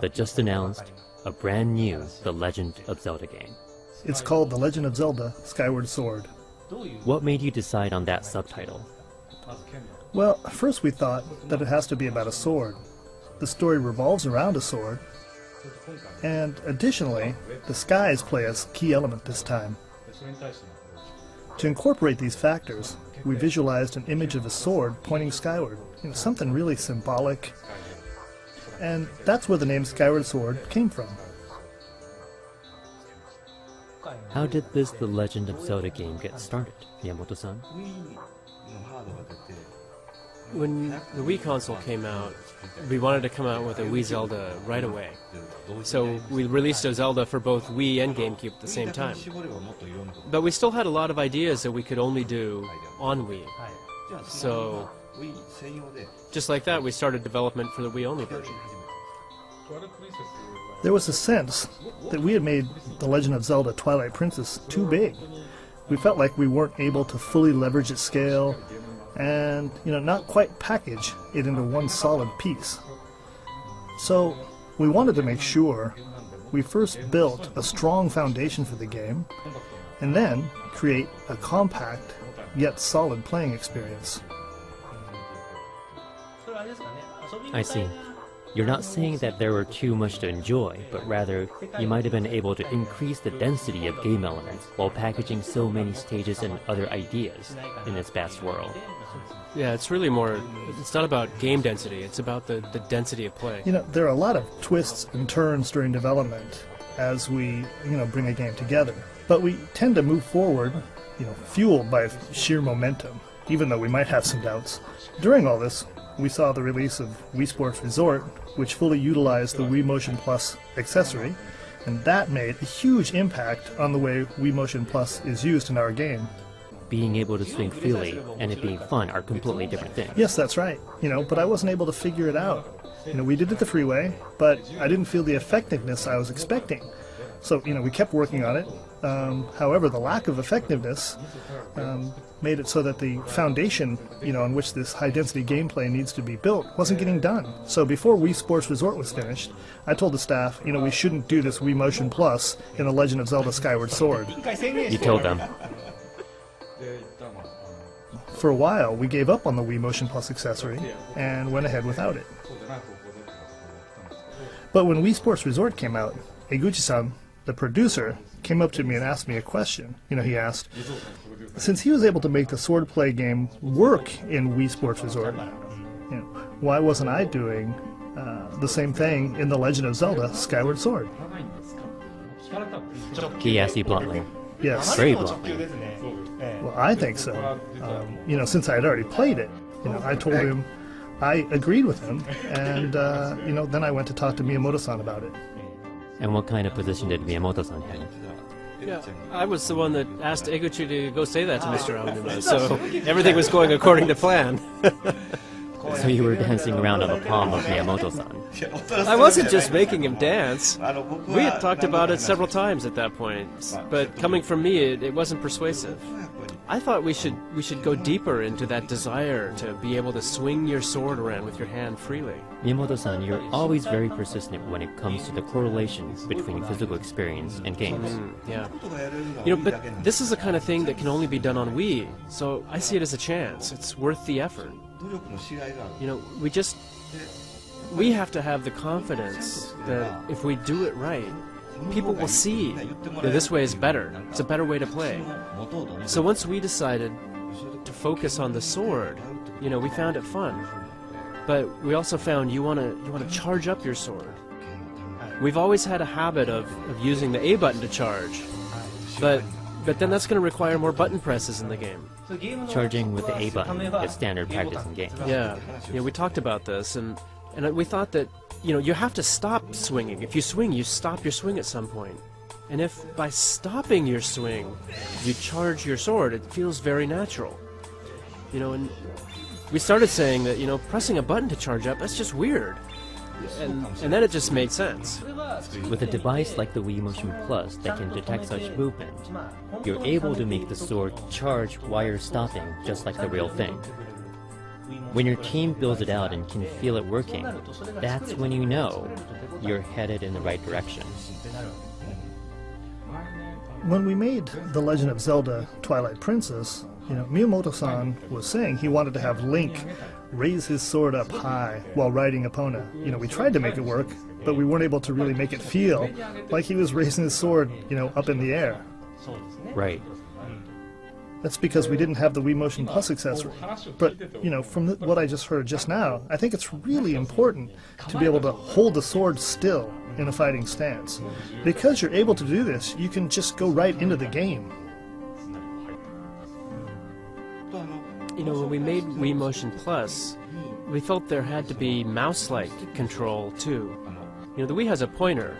the just announced, a brand new The Legend of Zelda game. It's called The Legend of Zelda, Skyward Sword. What made you decide on that subtitle? Well, first we thought that it has to be about a sword. The story revolves around a sword, and additionally, the skies play a key element this time. To incorporate these factors, we visualized an image of a sword pointing skyward, something really symbolic, and that's where the name Skyward Sword came from. How did this The Legend of Zelda game get started, Miyamoto-san? When the Wii console came out, we wanted to come out with a Wii Zelda right away. So we released a Zelda for both Wii and GameCube at the same time. But we still had a lot of ideas that we could only do on Wii. So, just like that, we started development for the Wii-only version. There was a sense that we had made The Legend of Zelda Twilight Princess too big. We felt like we weren't able to fully leverage its scale and, not quite package it into one solid piece. So, we wanted to make sure we first built a strong foundation for the game, and then create a compact yet solid playing experience. I see. You're not saying that there were too much to enjoy, but rather you might have been able to increase the density of game elements while packaging so many stages and other ideas in its vast world. Yeah, it's really more, it's not about game density, it's about the density of play. There are a lot of twists and turns during development as we, bring a game together. But we tend to move forward, fueled by sheer momentum, even though we might have some doubts. During all this, we saw the release of Wii Sports Resort, which fully utilized the Wii Motion Plus accessory, and that made a huge impact on the way Wii Motion Plus is used in our game. Being able to swing freely and it being fun are completely different things. Yes, that's right. But I wasn't able to figure it out. We did it the freeway, but I didn't feel the effectiveness I was expecting. So, we kept working on it. However, the lack of effectiveness made it so that the foundation, on which this high-density gameplay needs to be built wasn't getting done. So before Wii Sports Resort was finished, I told the staff, we shouldn't do this Wii Motion Plus in The Legend of Zelda Skyward Sword. You told them. For a while, we gave up on the Wii Motion Plus accessory and went ahead without it. But when Wii Sports Resort came out, Eguchi-san, the producer, came up to me and asked me a question. He asked, since he was able to make the swordplay game work in Wii Sports Resort, why wasn't I doing the same thing in The Legend of Zelda Skyward Sword? He asked you bluntly. Yes. Very bluntly. Well, I think so. Since I had already played it, I told him I agreed with him, and then I went to talk to Miyamoto-san about it. And what kind of position did Miyamoto-san have? Yeah, I was the one that asked Eguchi to go say that to Mr. Aonuma, so everything was going according to plan. So you were dancing around on the palm of Miyamoto-san. I wasn't just making him dance. We had talked about it several times at that point, but coming from me, it wasn't persuasive. I thought we should go deeper into that desire to be able to swing your sword around with your hand freely. Miyamoto-san, you're always very persistent when it comes to the correlation between physical experience and games. Yeah. But this is the kind of thing that can only be done on Wii, so I see it as a chance. It's worth the effort. We have to have the confidence that if we do it right, people will see that this way is better. It's a better way to play. So once we decided to focus on the sword, we found it fun. But we also found you want to charge up your sword. We've always had a habit of using the A button to charge, but then that's going to require more button presses in the game. Charging with the A button is standard practice in games. Yeah, we talked about this, and we thought that you have to stop swinging. If you swing, you stop your swing at some point. And if by stopping your swing, you charge your sword, it feels very natural. And we started saying that, pressing a button to charge up, that's just weird. And then it just made sense. With a device like the Wii Motion Plus that can detect such movement, you're able to make the sword charge while you're stopping, just like the real thing. When your team builds it out and can feel it working, that's when you know you're headed in the right direction. When we made The Legend of Zelda Twilight Princess, Miyamoto-san was saying he wanted to have Link raise his sword up high while riding Epona. We tried to make it work, but we weren't able to really make it feel like he was raising his sword, up in the air. Right. That's because we didn't have the Wii Motion Plus accessory. But, from what I just heard just now, I think it's really important to be able to hold the sword still in a fighting stance. Because you're able to do this, you can just go right into the game. When we made Wii Motion Plus, we felt there had to be mouse-like control, too. The Wii has a pointer.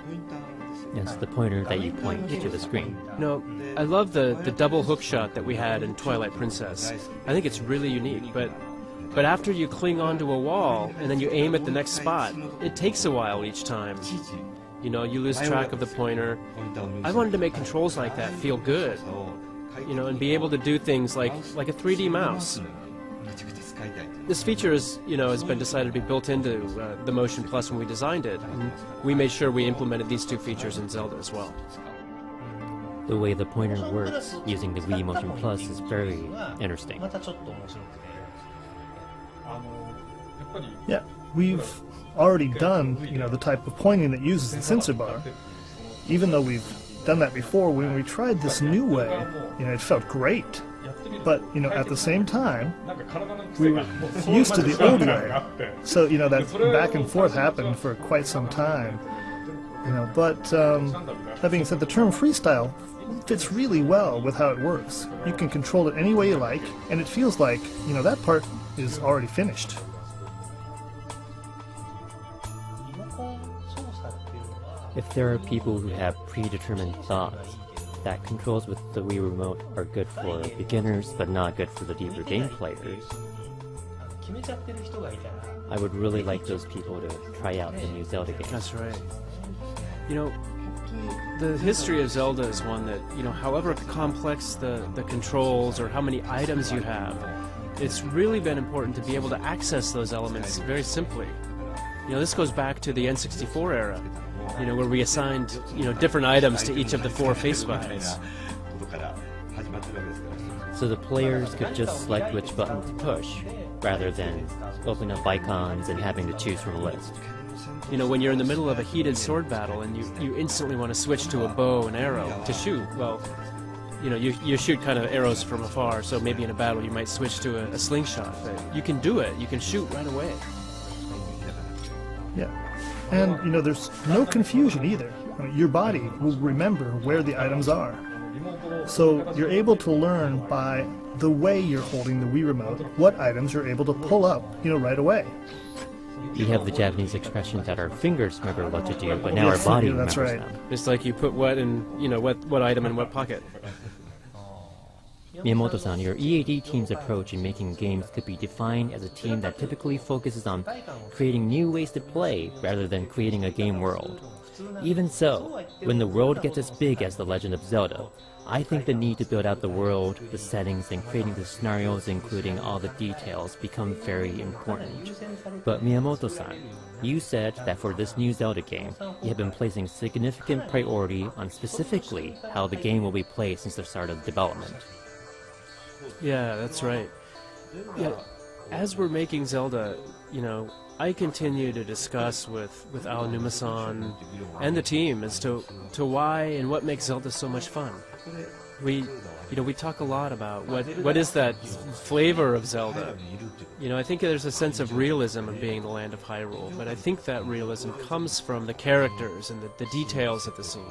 Yes, the pointer that you point to the screen. I love the double hook shot that we had in Twilight Princess. I think it's really unique, but after you cling onto a wall and then you aim at the next spot, it takes a while each time. You lose track of the pointer. I wanted to make controls like that feel good, and be able to do things like a 3D mouse. This feature has been decided to be built into the Motion Plus when we designed it, and we made sure we implemented these two features in Zelda as well. The way the pointer works using the Wii Motion Plus is very interesting. Yeah, we've already done, the type of pointing that uses the sensor bar. Even though we've done that before, when we tried this new way, it felt great. But, at the same time, we were used to the old way. So, that back and forth happened for quite some time. But, that being said, the term freestyle fits really well with how it works. You can control it any way you like, and it feels like, that part is already finished. If there are people who have predetermined thoughts that controls with the Wii Remote are good for beginners but not good for the deeper game players, I would really like those people to try out the new Zelda game. That's right. The history of Zelda is one that, however complex the controls or how many items you have, it's really been important to be able to access those elements very simply. This goes back to the N64 era, where we assigned, different items to each of the 4 face buttons. So the players could just select which button to push, rather than open up icons and having to choose from a list. When you're in the middle of a heated sword battle and you instantly want to switch to a bow and arrow to shoot, well, you shoot kind of arrows from afar, so maybe in a battle you might switch to a slingshot, but you can do it, you can shoot right away. Yeah. And, there's no confusion either. Your body will remember where the items are. So you're able to learn by the way you're holding the Wii Remote what items you're able to pull up, right away. We have the Japanese expression that our fingers remember what to do, but now our body remembers right. them. Just like you put what in, what item in what pocket. Miyamoto-san, your EAD team's approach in making games could be defined as a team that typically focuses on creating new ways to play rather than creating a game world. Even so, when the world gets as big as The Legend of Zelda, I think the need to build out the world, the settings, and creating the scenarios, including all the details, become very important. But Miyamoto-san, you said that for this new Zelda game, you have been placing significant priority on specifically how the game will be played since the start of development. Yeah, that's right. Yeah, as we're making Zelda, I continue to discuss with Aonuma-san and the team as to why and what makes Zelda so much fun. We talk a lot about what is that flavor of Zelda. I think there's a sense of realism of being the land of Hyrule, but I think that realism comes from the characters and the details of the scene.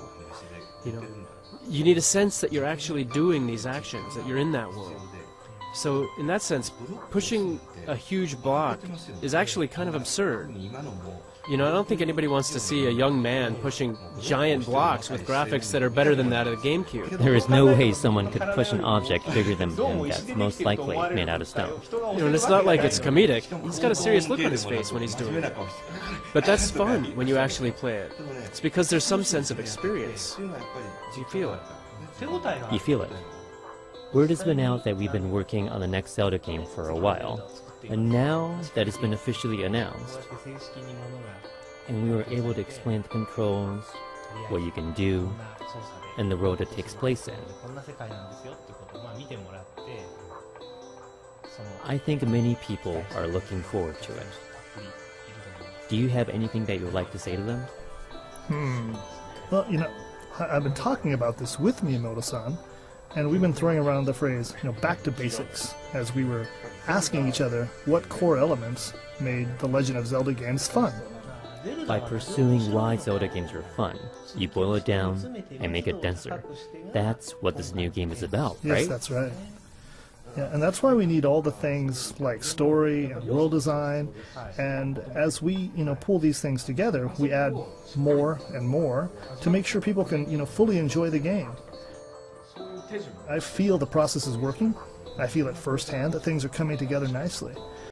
You need a sense that you're actually doing these actions, that you're in that world. So, in that sense, pushing a huge block is actually kind of absurd. I don't think anybody wants to see a young man pushing giant blocks with graphics that are better than that of the GameCube. There is no way someone could push an object bigger than him that's most likely made out of stone. And it's not like it's comedic. He's got a serious look on his face when he's doing it. But that's fun when you actually play it. It's because there's some sense of experience. You feel it. You feel it. Word has been out that we've been working on the next Zelda game for a while, and now that it's been officially announced, and we were able to explain the controls, what you can do, and the world it takes place in. I think many people are looking forward to it. Do you have anything that you would like to say to them? Well, I've been talking about this with Miyamoto-san, and we've been throwing around the phrase, back to basics, as we were asking each other what core elements made the Legend of Zelda games fun. By pursuing why Zelda games are fun, you boil it down and make it denser. That's what this new game is about, right? Yes, that's right. Yeah, and that's why we need all the things like story and world design, and as we, pull these things together, we add more and more to make sure people can, fully enjoy the game. I feel the process is working. I feel it firsthand that things are coming together nicely.